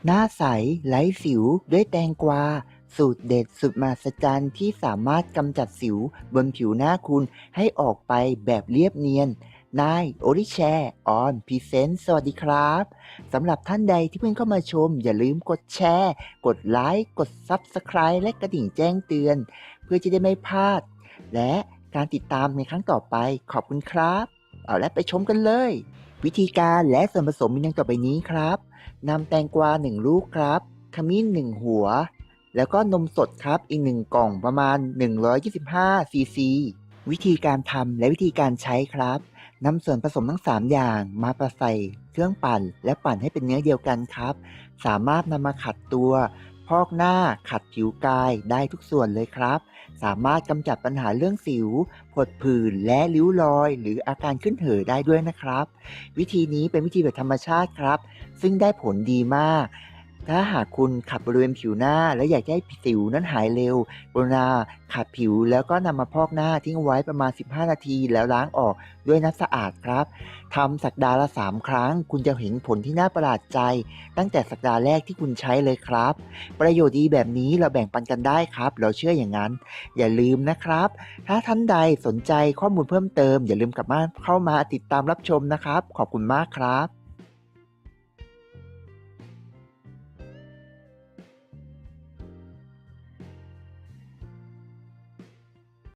หน้าใสไร้สิวด้วยแตงกวาสูตรเด็ดสุดมหัศจรรย์ที่สามารถกำจัดสิวบนผิวหน้าคุณให้ออกไปแบบเรียบเนียนนายโอริแชร์ออนพรีเซนต์สวัสดีครับสำหรับท่านใดที่เพิ่งเข้ามาชมอย่าลืมกดแชร์กดไลค์กด Subscribe และกระดิ่งแจ้งเตือนเพื่อจะได้ไม่พลาดและการติดตามในครั้งต่อไปขอบคุณครับเอาละไปชมกันเลยวิธีการและส่วนผสมมีดังต่อไปนี้ครับ นำแตงกวา1ลูกครับขมิ้น1หัวแล้วก็นมสดครับอีก1กล่องประมาณ125ซีซีวิธีการทำและวิธีการใช้ครับนำส่วนผสมทั้ง3อย่างมาประใส่เครื่องปั่นและปั่นให้เป็นเนื้อเดียวกันครับสามารถนำมาขัดตัวพอกหน้าขัดผิวกายได้ทุกส่วนเลยครับสามารถกำจัดปัญหาเรื่องสิวผดผื่นและริ้วรอยหรืออาการขึ้นเห่อได้ด้วยนะครับวิธีนี้เป็นวิธีแบบธรรมชาติครับ ซึ่งได้ผลดีมาก ถ้าหากคุณขัดบริเวณผิวหน้าและอยากให้สิวนั้นหายเร็วกรุณาขัดผิวแล้วก็นำมาพอกหน้าทิ้งไว้ประมาณ15นาทีแล้วล้างออกด้วยน้ำสะอาดครับทำสัปดาห์ละ3ครั้งคุณจะเห็นผลที่น่าประหลาดใจตั้งแต่สัปดาห์แรกที่คุณใช้เลยครับประโยชน์ดีแบบนี้เราแบ่งปันกันได้ครับเราเชื่ออย่างนั้นอย่าลืมนะครับถ้าท่านใดสนใจข้อมูลเพิ่มเติมอย่าลืมกลับมาเข้ามาติดตามรับชมนะครับขอบคุณมากครับ